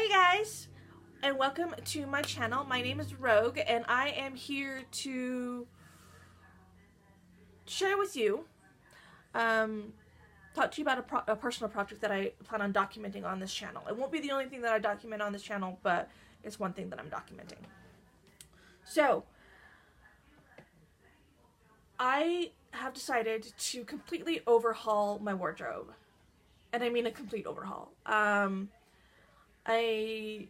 Hey guys, and welcome to my channel. My name is Rogue, and I am here to share with you, talk to you about a personal project that I plan on documenting on this channel. It won't be the only thing that I document on this channel, but it's one thing that I'm documenting. So, I have decided to completely overhaul my wardrobe. And I mean a complete overhaul. I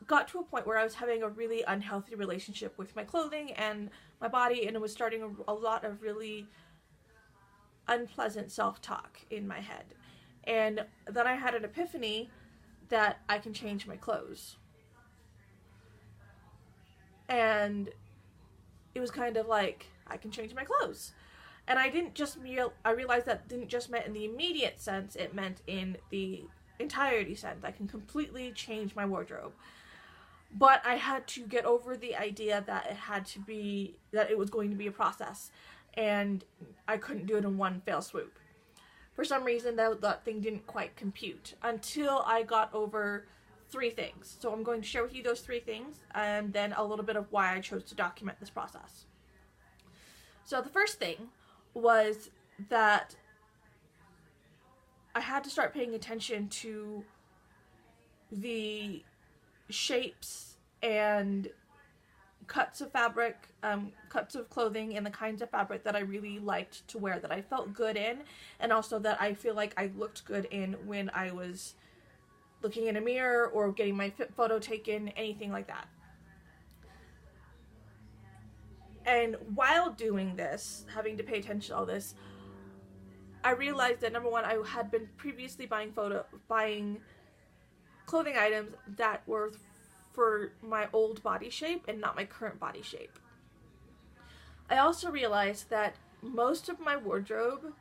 got to a point where I was having a really unhealthy relationship with my clothing and my body, and it was starting a lot of really unpleasant self-talk in my head. And then I had an epiphany that I can change my clothes. And it was kind of like, I can change my clothes. And I realized that didn't just mean in the immediate sense, it meant in the entirety sense. I can completely change my wardrobe. But I had to get over the idea that it was going to be a process, and I couldn't do it in one fell swoop. For some reason, that thing didn't quite compute until I got over 3 things. So I'm going to share with you those 3 things, and then a little bit of why I chose to document this process. So the first thing was that I had to start paying attention to the shapes and cuts of fabric, cuts of clothing, and the kinds of fabric that I really liked to wear, that I felt good in, and also that I feel like I looked good in when I was looking in a mirror or getting my fit photo taken, anything like that. And while doing this, having to pay attention to all this, I realized that, number one, I had been previously buying clothing items that were for my old body shape and not my current body shape. I also realized that most of my wardrobe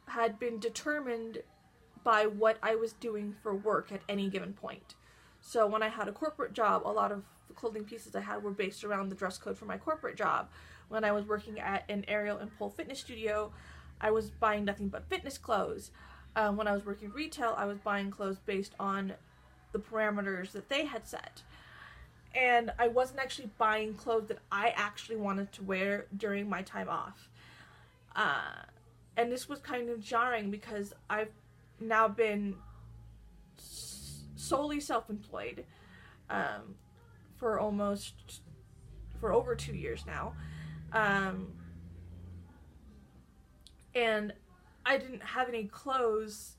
had been determined by what I was doing for work at any given point. So when I had a corporate job, a lot of the clothing pieces I had were based around the dress code for my corporate job. When I was working at an aerial and pole fitness studio, I was buying nothing but fitness clothes. When I was working retail, I was buying clothes based on the parameters that they had set. And I wasn't actually buying clothes that I actually wanted to wear during my time off. And this was kind of jarring because I've now been solely self-employed for over 2 years now. And I didn't have any clothes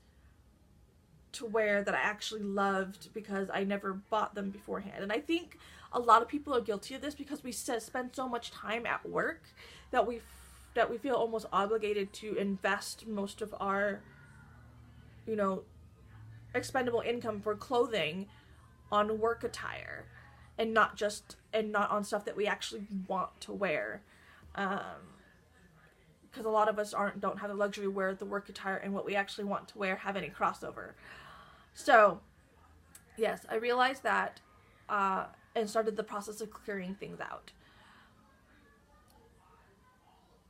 to wear that I actually loved because I never bought them beforehand. And I think a lot of people are guilty of this because we spend so much time at work that we feel almost obligated to invest most of our, expendable income for clothing on work attire, and not on stuff that we actually want to wear. Because a lot of us don't have the luxury to wear the work attire and what we actually want to wear have any crossover. So, yes, I realized that and started the process of clearing things out.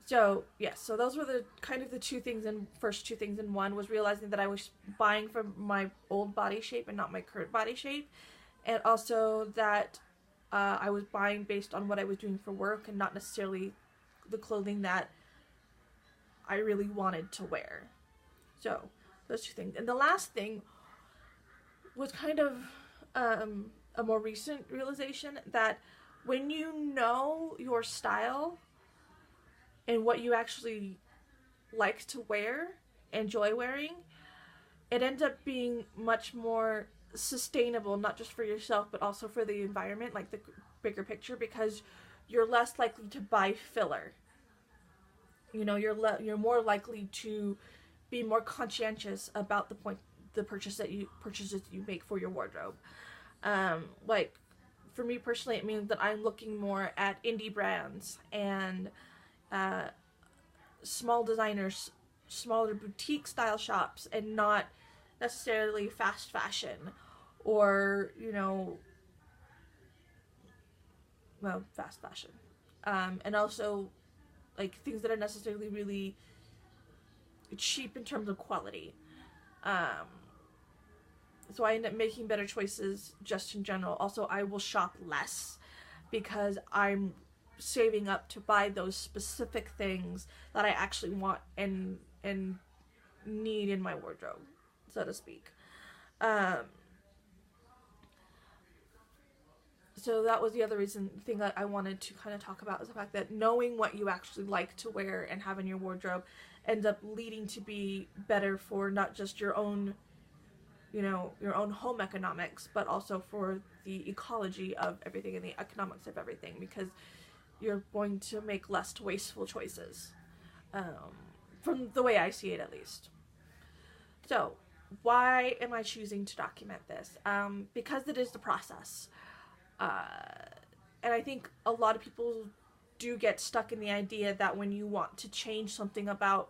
So, yes, so those were the first two things in one, was realizing that I was buying from my old body shape and not my current body shape, and also that I was buying based on what I was doing for work and not necessarily the clothing that I really wanted to wear. So, those 2 things. And the last thing was kind of a more recent realization, that when you know your style and what you actually like to wear, enjoy wearing, it ends up being much more sustainable, not just for yourself, but also for the environment, like the bigger picture, because you're less likely to buy filler. You're more likely to be more conscientious about the purchases that you make for your wardrobe. Like, for me personally, it means that I'm looking more at indie brands and small designers, smaller boutique style shops, and not necessarily fast fashion or, fast fashion. And also, like, things that are necessarily really cheap in terms of quality. So I end up making better choices just in general. Also, I will shop less because I'm saving up to buy those specific things that I actually want and need in my wardrobe, so to speak. So that was the other thing that I wanted to kind of talk about, is the fact that knowing what you actually like to wear and have in your wardrobe ends up leading to be better for not just your own, you know, your own home economics, but also for the ecology of everything and the economics of everything, because you're going to make less wasteful choices, from the way I see it at least. So why am I choosing to document this? Because it is the process. And I think a lot of people do get stuck in the idea that when you want to change something about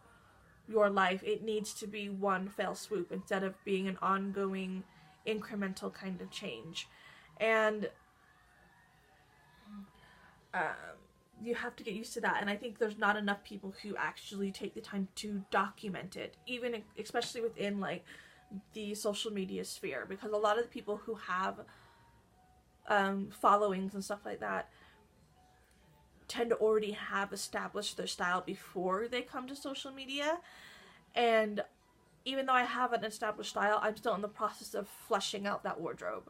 your life, it needs to be one fell swoop instead of being an ongoing, incremental kind of change. And you have to get used to that. And I think there's not enough people who actually take the time to document it, even especially within like the social media sphere, because a lot of the people who have followings and stuff like that tend to already have established their style before they come to social media. And even though I have an established style, I'm still in the process of fleshing out that wardrobe,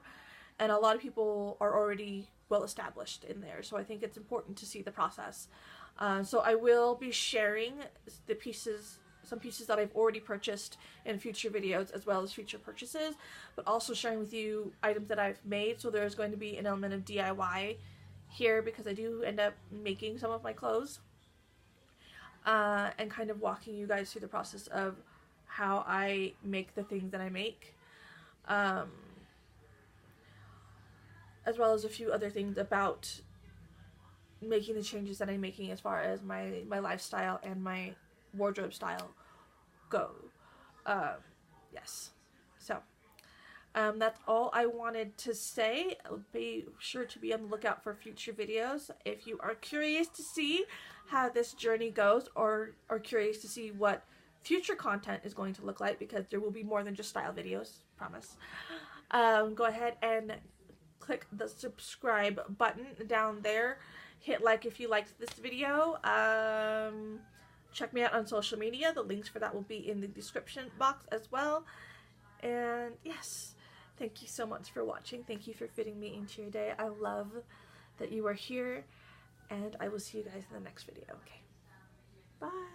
and a lot of people are already well established in there, so I think it's important to see the process. So I will be sharing some pieces that I've already purchased in future videos, as well as future purchases, but also sharing with you items that I've made. So there's going to be an element of DIY here, because I do end up making some of my clothes, and kind of walking you guys through the process of how I make the things that I make, as well as a few other things about making the changes that I'm making as far as my lifestyle and my wardrobe style go. Yes. So that's all I wanted to say. Be sure to be on the lookout for future videos. If you are curious to see how this journey goes, or are curious to see what future content is going to look like, because there will be more than just style videos, promise. Go ahead and click the subscribe button down there. Hit like if you liked this video. Check me out on social media. The links for that will be in the description box as well. And yes, thank you so much for watching. Thank you for fitting me into your day. I love that you are here, and I will see you guys in the next video. Okay, bye.